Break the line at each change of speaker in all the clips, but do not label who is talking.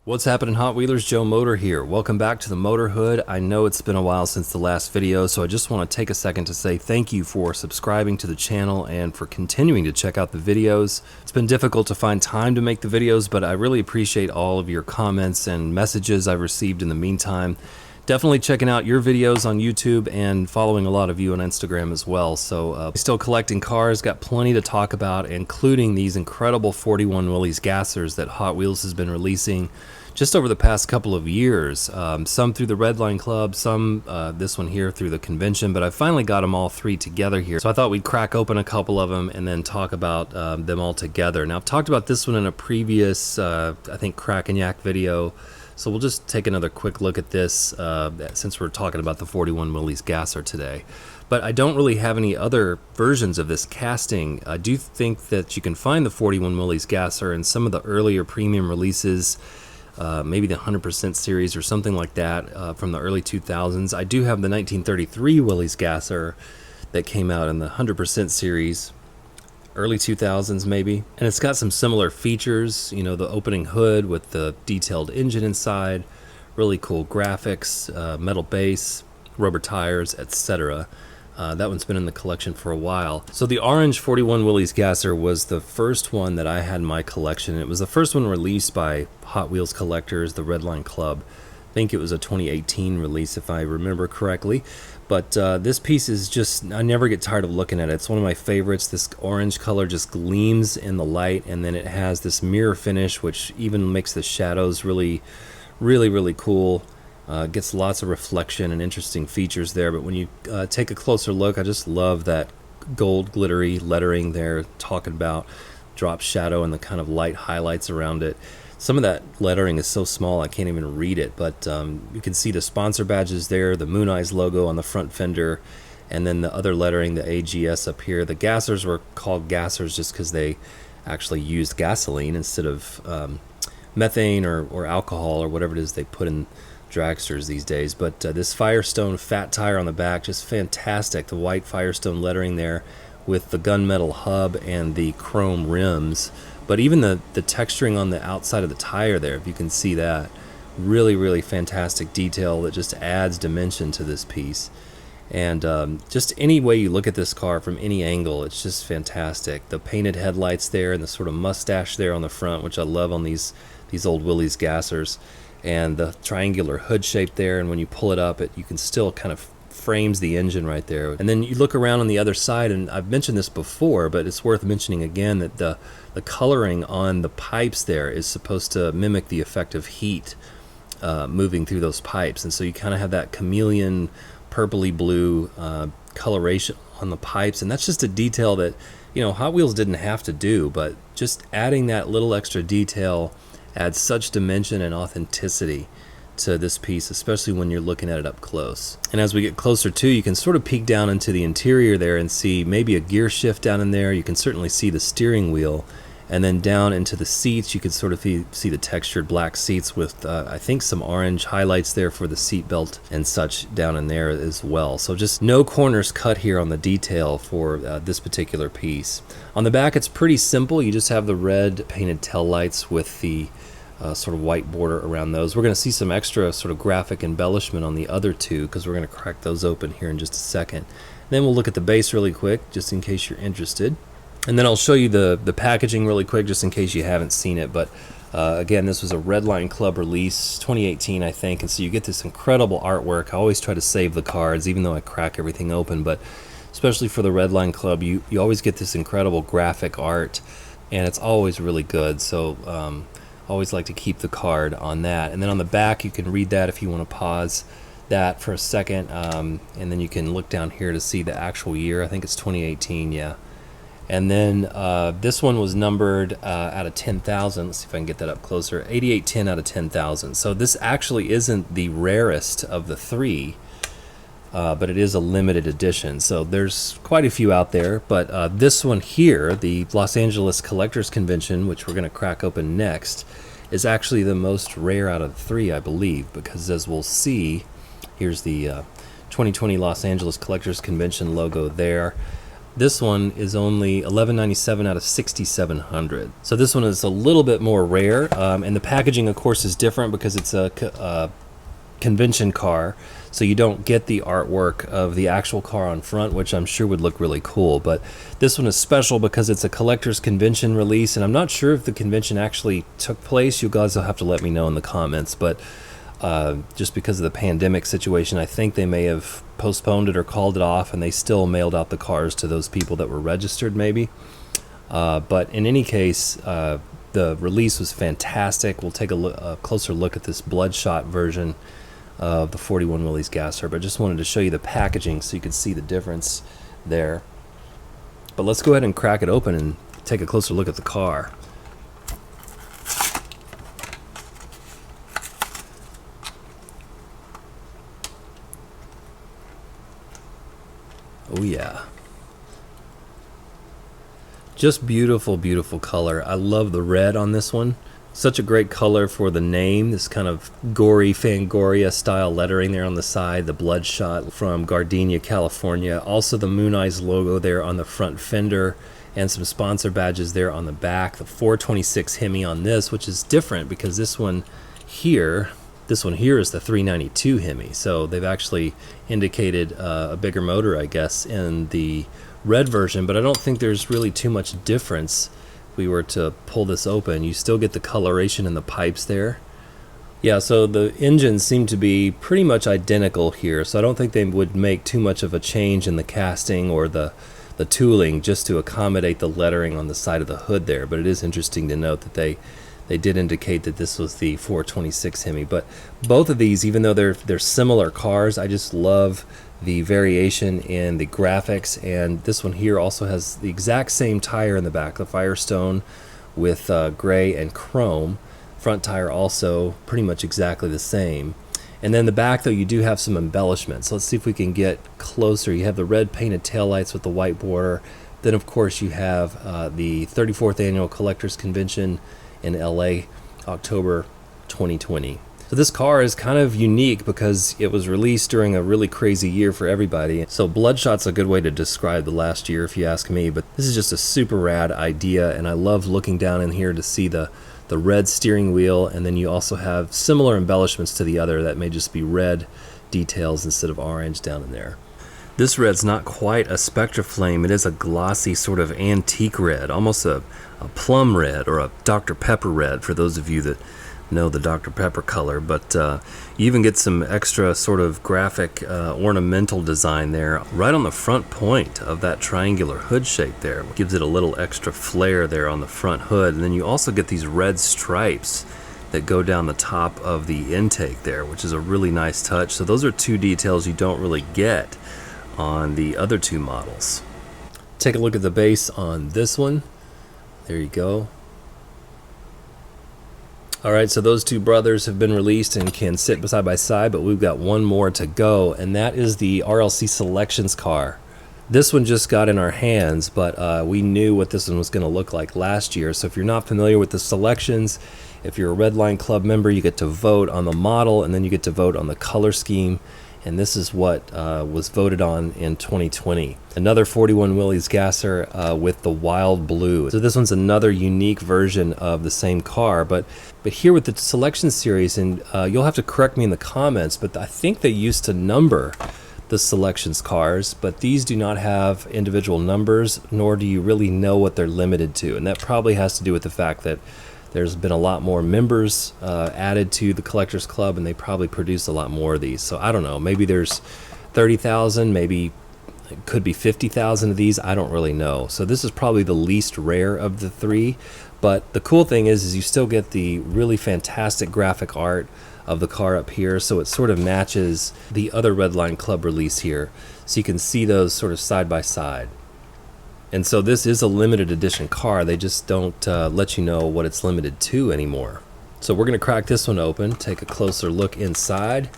What's happening, Hot Wheelers? Joe Motor here. Welcome back to the Motorhood. I know it's been a while since the last video, so I just want to take a second to say thank you for subscribing to the channel and for continuing to check out the videos. It's been difficult to find time to make the videos, but I really appreciate all of your comments and messages I've received in the meantime. Definitely checking out your videos on YouTube and following a lot of you on Instagram as well. So still collecting cars, got plenty to talk about, including these incredible 41 Willys Gassers that Hot Wheels has been releasing just over the past couple of years. Some through the Redline Club, some this one here through the convention, but I finally got them all three together here. So I thought we'd crack open a couple of them and then talk about them all together. Now I've talked about this one in a previous, I think, Crack and Yack video. So we'll just take another quick look at this since we're talking about the 41 Willys Gasser today. But I don't really have any other versions of this casting. I do think that you can find the 41 Willys Gasser in some of the earlier premium releases, maybe the 100% series or something like that from the early 2000s. I do have the 1933 Willys Gasser that came out in the 100% series. Early 2000s maybe, and it's got some similar features, you know, the opening hood with the detailed engine inside, really cool graphics, metal base, rubber tires, etc. That one's been in the collection for a while. So the orange 41 Willys Gasser was the first one that I had in my collection. It was the first one released by Hot Wheels collectors, the Redline Club. I think it was a 2018 release if I remember correctly. But this piece is just, I never get tired of looking at it. It's one of my favorites. This orange color just gleams in the light, and then it has this mirror finish, which even makes the shadows really cool. Gets lots of reflection and interesting features there. But when you take a closer look, I just love that gold glittery lettering there, talking about drop shadow and the kind of light highlights around it. Some of that lettering is so small I can't even read it, but you can see the sponsor badges there, the Moon Eyes logo on the front fender, and then the other lettering, the AGS up here. The Gassers were called Gassers just because they actually used gasoline instead of methane or alcohol or whatever it is they put in dragsters these days. But this Firestone fat tire on the back, just fantastic. The white Firestone lettering there with the gunmetal hub and the chrome rims. But even the texturing on the outside of the tire there, if you can see that, really fantastic detail that just adds dimension to this piece. And just any way you look at this car from any angle, it's just fantastic. The painted headlights there and the sort of mustache there on the front, which I love on these old Willys Gassers, and the triangular hood shape there, and when you pull it up, you can still kind of frames the engine right there. And then you look around on the other side, and I've mentioned this before, but it's worth mentioning again that the coloring on the pipes there is supposed to mimic the effect of heat moving through those pipes, and so you kind of have that chameleon purpley blue coloration on the pipes, and that's just a detail that, you know, Hot Wheels didn't have to do, but just adding that little extra detail adds such dimension and authenticity to this piece, especially when you're looking at it up close. And as we get closer too, you can sort of peek down into the interior there and see maybe a gear shift down in there. You can certainly see the steering wheel, and then down into the seats you can sort of see the textured black seats with I think some orange highlights there for the seat belt and such down in there as well. So just no corners cut here on the detail for this particular piece. On the back it's pretty simple. You just have the red painted tail lights with the sort of white border around those. We're going to see some extra sort of graphic embellishment on the other two because we're going to crack those open here in just a second. Then we'll look at the base really quick just in case you're interested, and then I'll show you the packaging really quick just in case you haven't seen it. But again, this was a Redline Club release 2018 I think, and so you get this incredible artwork. I always try to save the cards even though I crack everything open, but especially for the Redline Club you always get this incredible graphic art, and it's always really good. So always like to keep the card on that. And then on the back you can read that if you want to pause that for a second, and then you can look down here to see the actual year. I think it's 2018, yeah. And then this one was numbered out of 10,000. Let's see if I can get that up closer. 8810 out of 10,000. So this actually isn't the rarest of the three, but it is a limited edition. So there's quite a few out there, but this one here, the Los Angeles Collectors Convention, which we're going to crack open next, is actually the most rare out of the three, I believe, because as we'll see, here's the 2020 Los Angeles Collectors Convention logo there. This one is only $11.97 out of 6,700. So this one is a little bit more rare, and the packaging, of course, is different because it's a convention car, so you don't get the artwork of the actual car on front, which I'm sure would look really cool. But this one is special because it's a collector's convention release, and I'm not sure if the convention actually took place. You guys will have to let me know in the comments, but just because of the pandemic situation, I think they may have postponed it or called it off, and they still mailed out the cars to those people that were registered maybe. But in any case, the release was fantastic. We'll take a closer look at this bloodshot version of the 41 Willys Gasser, but just wanted to show you the packaging so you could see the difference there. But let's go ahead and crack it open and take a closer look at the car. Oh yeah. Just beautiful, beautiful color. I love the red on this one. Such a great color for the name. This kind of gory Fangoria style lettering there on the side. The bloodshot from Gardenia, California. Also the Moon Eyes logo there on the front fender, and some sponsor badges there on the back. The 426 Hemi on this, which is different because this one here is the 392 Hemi. So they've actually indicated a bigger motor, I guess, in the red version, but I don't think there's really too much difference. If we were to pull this open, you still get the coloration in the pipes there. Yeah, so the engines seem to be pretty much identical here, so I don't think they would make too much of a change in the casting or the tooling just to accommodate the lettering on the side of the hood there. But it is interesting to note that they did indicate that this was the 426 Hemi. But both of these, even though they're similar cars, I just love the variation in the graphics. And this one here also has the exact same tire in the back, the Firestone with gray and chrome. Front tire also pretty much exactly the same. And then the back, though, you do have some embellishments. Let's see if we can get closer. You have the red painted taillights with the white border. Then, of course, you have the 34th Annual Collectors Convention in LA, October 2020. So this car is kind of unique because it was released during a really crazy year for everybody. So Bloodshot's a good way to describe the last year if you ask me, but this is just a super rad idea, and I love looking down in here to see the red steering wheel, and then you also have similar embellishments to the other that may just be red details instead of orange down in there. This red's not quite a Spectra Flame. It is a glossy sort of antique red, almost a plum red or a Dr. Pepper red for those of you that know the Dr. Pepper color. But you even get some extra sort of graphic ornamental design there right on the front point of that triangular hood shape there. It gives it a little extra flair there on the front hood. And then you also get these red stripes that go down the top of the intake there, which is a really nice touch. So those are two details you don't really get on the other two models. Take a look at the base on this one. There you go. Alright, so those two brothers have been released and can sit side by side, but we've got one more to go, and that is the RLC Selections car. This one just got in our hands, but we knew what this one was going to look like last year. So if you're not familiar with the Selections, if you're a Redline Club member, you get to vote on the model, and then you get to vote on the color scheme. And this is what was voted on in 2020. Another 41 Willys Gasser with the wild blue. So this one's another unique version of the same car, but here with the Selection Series, and you'll have to correct me in the comments, but I think they used to number the Selections cars, but these do not have individual numbers, nor do you really know what they're limited to. And that probably has to do with the fact that there's been a lot more members added to the Collectors Club, and they probably produce a lot more of these. So I don't know, maybe there's 30,000, maybe it could be 50,000 of these, I don't really know. So this is probably the least rare of the three, but the cool thing is you still get the really fantastic graphic art of the car up here, so it sort of matches the other Redline Club release here. So you can see those sort of side by side. And so this is a limited edition car. They just don't let you know what it's limited to anymore. So we're going to crack this one open, take a closer look inside.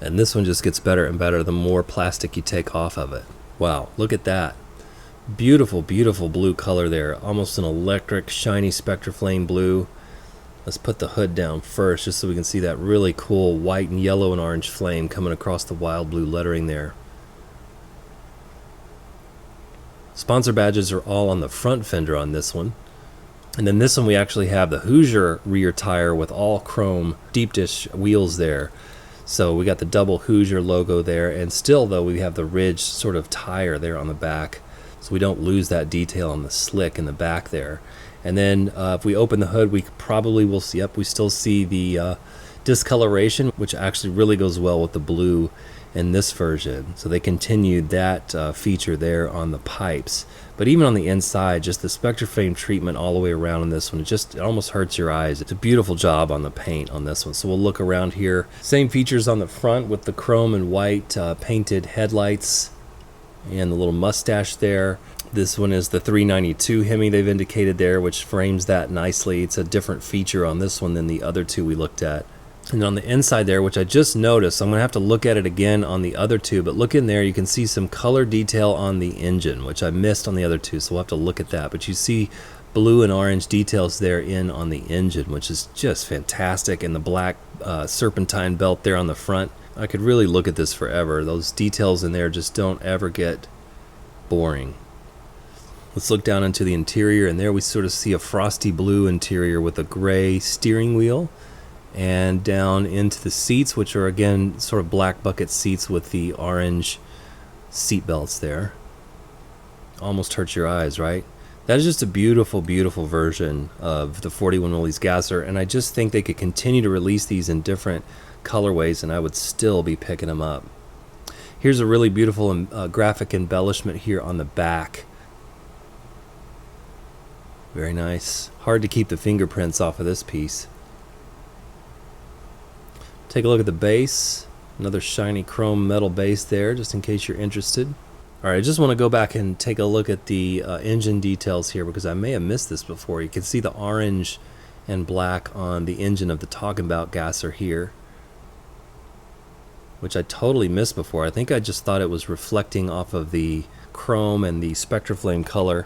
And this one just gets better and better the more plastic you take off of it. Wow, look at that. Beautiful, beautiful blue color there. Almost an electric, shiny Spectra Flame blue. Let's put the hood down first just so we can see that really cool white and yellow and orange flame coming across the wild blue lettering there. Sponsor badges are all on the front fender on this one. And then this one we actually have the Hoosier rear tire with all chrome deep dish wheels there. So we got the double Hoosier logo there, and still though we have the ridge sort of tire there on the back, so we don't lose that detail on the slick in the back there. And then if we open the hood, we probably will see, yep, we still see the discoloration, which actually really goes well with the blue in this version. So they continued that feature there on the pipes. But even on the inside, just the Spectraframe treatment all the way around on this one, it almost hurts your eyes. It's a beautiful job on the paint on this one. So we'll look around here. Same features on the front with the chrome and white painted headlights and the little mustache there. This one is the 392 Hemi they've indicated there, which frames that nicely. It's a different feature on this one than the other two we looked at. And on the inside there, which I just noticed, I'm going to have to look at it again on the other two, but look in there, you can see some color detail on the engine, which I missed on the other two, so we'll have to look at that. But you see blue and orange details there on the engine, which is just fantastic, and the black serpentine belt there on the front. I could really look at this forever. Those details in there just don't ever get boring. Let's look down into the interior, and there we sort of see a frosty blue interior with a gray steering wheel. And down into the seats, which are again sort of black bucket seats with the orange seat belts there. Almost hurts your eyes, right? That is just a beautiful, beautiful version of the 41 Willys Gasser, and I just think they could continue to release these in different colorways and I would still be picking them up. Here's a really beautiful graphic embellishment here on the back. Very nice. Hard to keep the fingerprints off of this piece. Take a look at the base. Another shiny chrome metal base there, just in case you're interested. Alright, I just want to go back and take a look at the engine details here because I may have missed this before. You can see the orange and black on the engine of the Talking About Gasser here, which I totally missed before. I think I just thought it was reflecting off of the chrome and the Spectraflame color.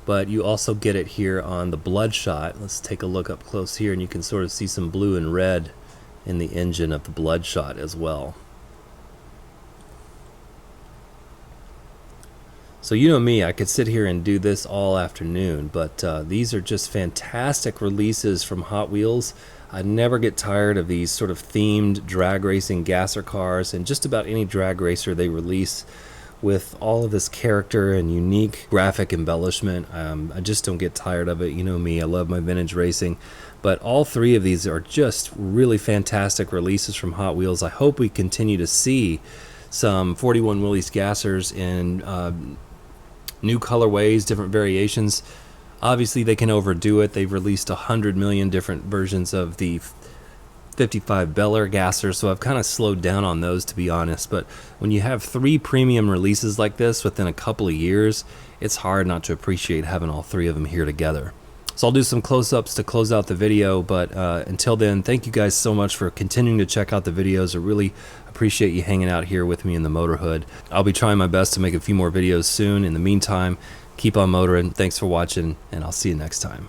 But you also get it here on the Bloodshot. Let's take a look up close here, and you can sort of see some blue and red in the engine of the Bloodshot as well. So you know me, I could sit here and do this all afternoon, but these are just fantastic releases from Hot Wheels. I never get tired of these sort of themed drag racing gasser cars, and just about any drag racer they release with all of this character and unique graphic embellishment. I just don't get tired of it. You know me, I love my vintage racing. But all three of these are just really fantastic releases from Hot Wheels. I hope we continue to see some 41 Willys Gassers in new colorways, different variations. Obviously they can overdo it. They've released 100 million different versions of the 55 Bel Air Gasser, so I've kind of slowed down on those, to be honest. But when you have 3 premium releases like this within a couple of years, it's hard not to appreciate having all 3 of them here together. So I'll do some close-ups to close out the video, but until then, thank you guys so much for continuing to check out the videos. I really appreciate you hanging out here with me in the Motorhood. I'll be trying my best to make a few more videos soon. In the meantime, keep on motoring. Thanks for watching, and I'll see you next time.